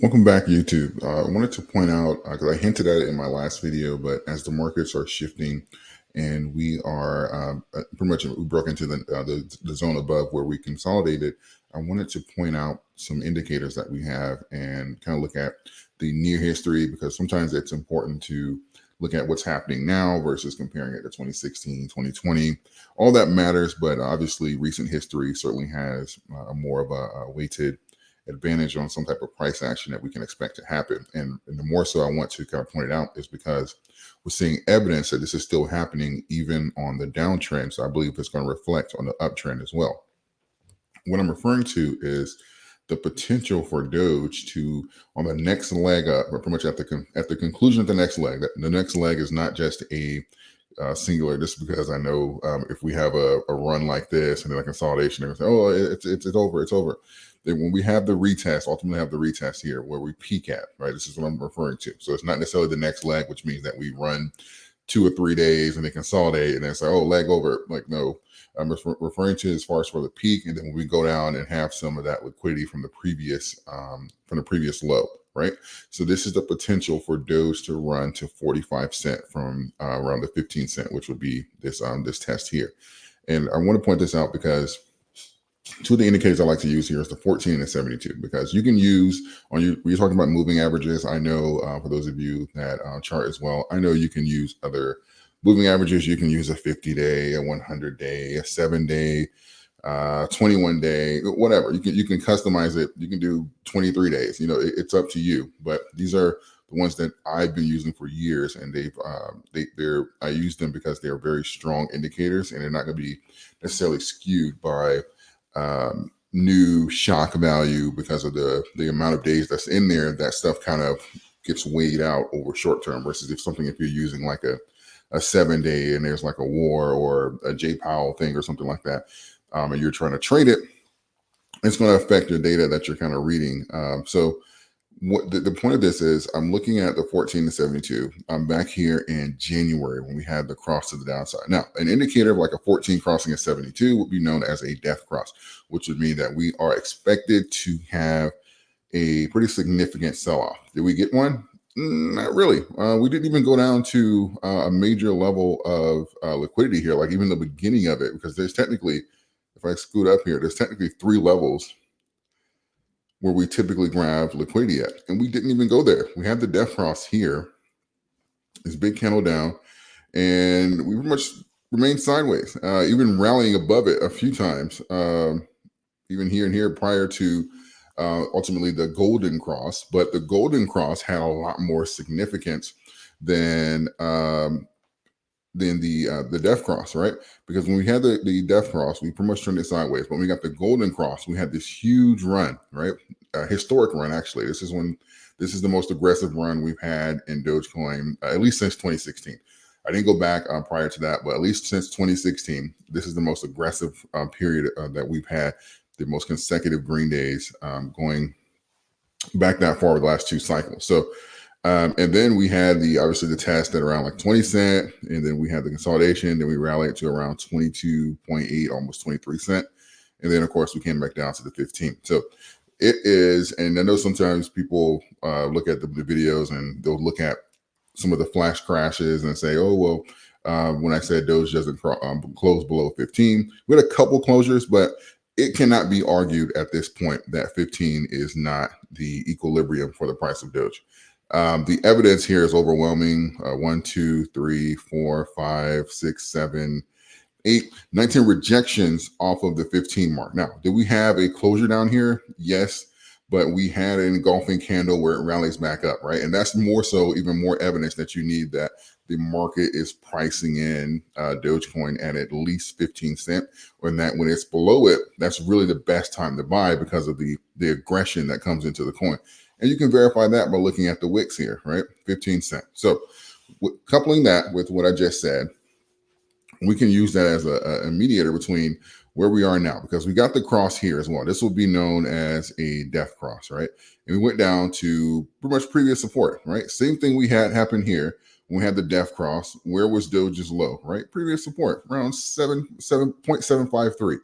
Welcome back, YouTube. I wanted to point out because I hinted at it in my last video, but as the markets are shifting and we are pretty much we broke into the zone above where we consolidated, I wanted to point out some indicators that we have and kind of look at the near history because sometimes it's important to look at what's happening now versus comparing it to 2016, 2020. All that matters, but obviously recent history certainly has more of a weighted advantage on some type of price action that we can expect to happen. And the more so I want to kind of point it out is because we're seeing evidence that this is still happening even on the downtrend. So I believe it's going to reflect on the uptrend as well. What I'm referring to is the potential for Doge to, on the next leg up, or pretty much at the conclusion of the next leg. That the next leg is not just a singular. Just because I know if we have a run like this and then a consolidation, and say, oh, it's over, it's over. Then when we have the retest, ultimately have the retest here where we peak at, right? This is what I'm referring to. So it's not necessarily the next leg, which means that we run 2 or 3 days and they consolidate and then say, oh, leg over. Like, no, I'm referring to as far as for the peak. And then when we go down and have some of that liquidity from the previous low, right? So this is the potential for Doge to run to 45 cent from around the 15 cent, which would be this test here. And I want to point this out because two of the indicators I like to use here is the 14 and the 72, because you can use when you're talking about moving averages. I know for those of you that chart as well, I know you can use other moving averages. You can use a 50-day, a 100-day, a 7-day, 21-day, whatever. You can customize it. You can do 23 days. It's up to you. But these are the ones that I've been using for years, and I use them because they're very strong indicators, and they're not going to be necessarily skewed by new shock value because of the amount of days that's in there. That stuff kind of gets weighed out over short term versus if you're using like a 7-day and there's like a war or a J Powell thing or something like that, and you're trying to trade it, it's going to affect your data that you're kind of reading. So what the point of this is, I'm looking at the 14 to 72. I'm back here in January when we had the cross to the downside. Now, an indicator of like a 14 crossing a 72 would be known as a death cross, which would mean that we are expected to have a pretty significant sell-off. Did we get one? Not really. We didn't even go down to a major level of liquidity here, like even the beginning of it, because there's technically, if I scoot up here, there's technically 3 levels where we typically grab liquidity at. And we didn't even go there. We have the death cross here, this big candle down, and we pretty much remained sideways, even rallying above it a few times, even here and here prior to ultimately the golden cross. But the golden cross had a lot more significance than the death cross, right? Because when we had the death cross, we pretty much turned it sideways. But when we got the golden cross, we had this huge run, right? A historic run, actually. This is the most aggressive run we've had in Dogecoin, at least since 2016. I didn't go back prior to that, but at least since 2016, this is the most aggressive period that we've had, the most consecutive green days going back that far with the last 2 cycles. So and then we had obviously the test at around like 20 cent, and then we had the consolidation, then we rallied to around 22.8, almost 23 cent. And then of course we came back down to the 15. So it is, and I know sometimes people look at the videos and they'll look at some of the flash crashes and say, oh, well, when I said Doge doesn't close below 15, we had a couple closures, but it cannot be argued at this point that 15 is not the equilibrium for the price of Doge. The evidence here is overwhelming. 1, 2, 3, 4, 5, 6, 7, 8, 19 rejections off of the 15 mark. Now, did we have a closure down here? Yes, but we had an engulfing candle where it rallies back up, right? And that's more so, even more evidence that you need that the market is pricing in Dogecoin at least 15 cent, or that when it's below it, that's really the best time to buy because of the aggression that comes into the coin. And you can verify that by looking at the wicks here, right? 15 cent. So coupling that with what I just said, we can use that as a mediator between where we are now, because we got the cross here as well. This will be known as a death cross, right? And we went down to pretty much previous support, right? Same thing we had happen here when we had the death cross. Where was Doge's low, right? Previous support around 7.753.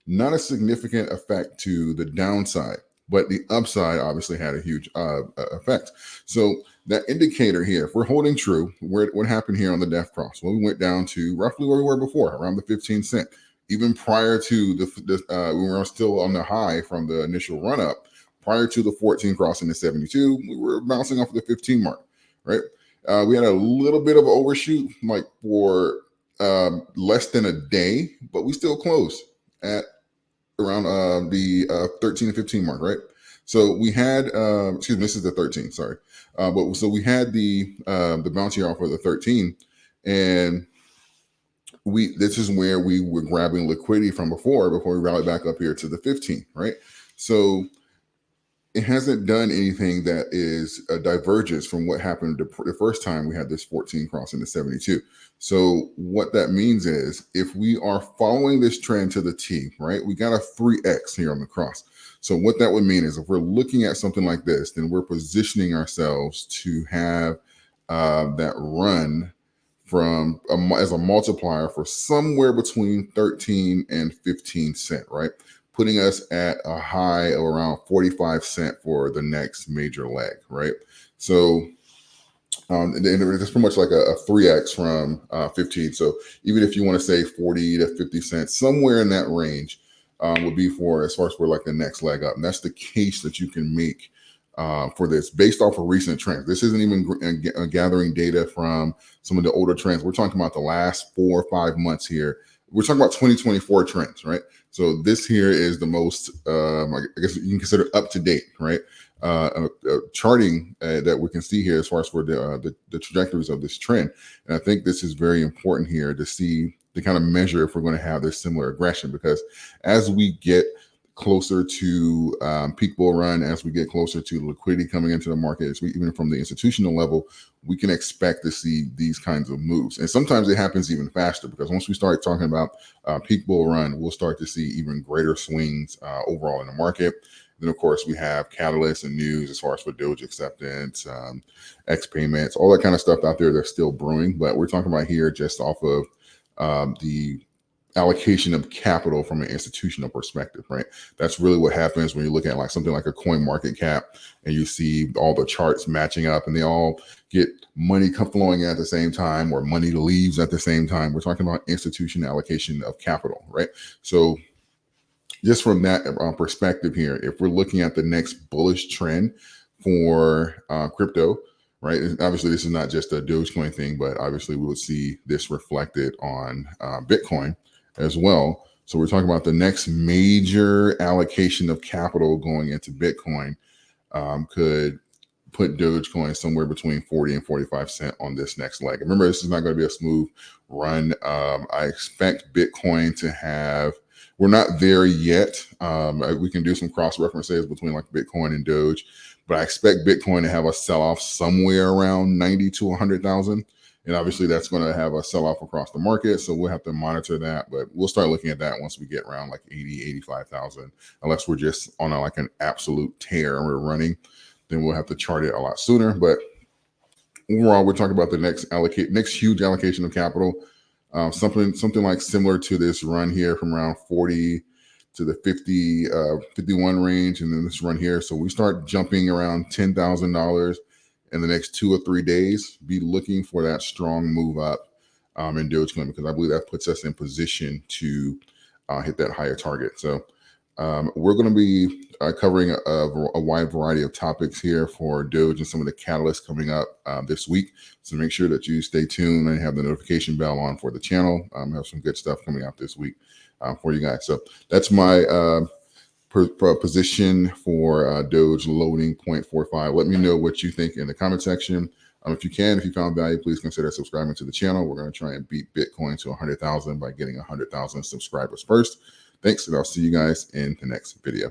Not a significant effect to the downside, but the upside obviously had a huge effect. So that indicator here, if we're holding true, what happened here on the death cross? Well, we went down to roughly where we were before, around the 15 cent. Even prior to we were still on the high from the initial run up. Prior to the 14 crossing the 72, we were bouncing off of the 15 mark, right? We had a little bit of an overshoot, like for less than a day, but we still closed at around the 13 and 15 mark, right? So we had, excuse me, this is the 13, sorry. But so we had the bounce here off of the 13, and this is where we were grabbing liquidity from before we rallied back up here to the 15, right? So it hasn't done anything that is a divergence from what happened the first time we had this 14 crossing the 72. So what that means is if we are following this trend to the T, right, we got a 3X here on the cross. So what that would mean is if we're looking at something like this, then we're positioning ourselves to have that run from as a multiplier for somewhere between 13 and 15 cent, right? Putting us at a high of around 45 cent for the next major leg, right? So it's pretty much like a 3X from 15. So even if you want to say 40 to 50 cents, somewhere in that range would be for as far as for like the next leg up. And that's the case that you can make for this based off of recent trends. This isn't even gathering data from some of the older trends. We're talking about the last 4 or 5 months here. We're talking about 2024 trends, right? So this here is the most, I guess you can consider up to date, right? Charting that we can see here as far as for the trajectories of this trend. And I think this is very important here to see, to kind of measure if we're going to have this similar aggression, because as we get closer to peak bull run, as we get closer to liquidity coming into the market, even from the institutional level, we can expect to see these kinds of moves. And sometimes it happens even faster, because once we start talking about peak bull run, we'll start to see even greater swings overall in the market. Then, of course, we have catalysts and news as far as for Doge acceptance, X payments, all that kind of stuff out there that's still brewing. But we're talking about here just off of the allocation of capital from an institutional perspective, right? That's really what happens when you look at like something like a coin market cap and you see all the charts matching up and they all get money flowing at the same time, or money leaves at the same time. We're talking about institutional allocation of capital, right? So just from that perspective here, if we're looking at the next bullish trend for crypto, right? Obviously, this is not just a Dogecoin thing, but obviously we would see this reflected on Bitcoin as well. So we're talking about the next major allocation of capital going into Bitcoin could put Dogecoin somewhere between 40 and 45 cent on this next leg. Remember, this is not going to be a smooth run. I expect Bitcoin to have, we're not there yet. We can do some cross references between like Bitcoin and Doge, but I expect Bitcoin to have a sell-off somewhere around 90 to 100,000. And obviously that's going to have a sell-off across the market. So we'll have to monitor that, but we'll start looking at that once we get around like 80, 85,000, unless we're just on like an absolute tear and we're running, then we'll have to chart it a lot sooner. But overall, we're talking about the next huge allocation of capital, something like similar to this run here from around 40 to the 50, 51 range. And then this run here. So we start jumping around $10,000 in the next 2 or 3 days, be looking for that strong move up in Dogecoin, because I believe that puts us in position to hit that higher target. So we're going to be covering a wide variety of topics here for Doge and some of the catalysts coming up this week. So make sure that you stay tuned and have the notification bell on for the channel. Have some good stuff coming out this week for you guys. So that's my position for Doge loading 0.45. Let me know what you think in the comment section. If you found value, please consider subscribing to the channel. We're going to try and beat Bitcoin to 100,000 by getting 100,000 subscribers first. Thanks, and I'll see you guys in the next video.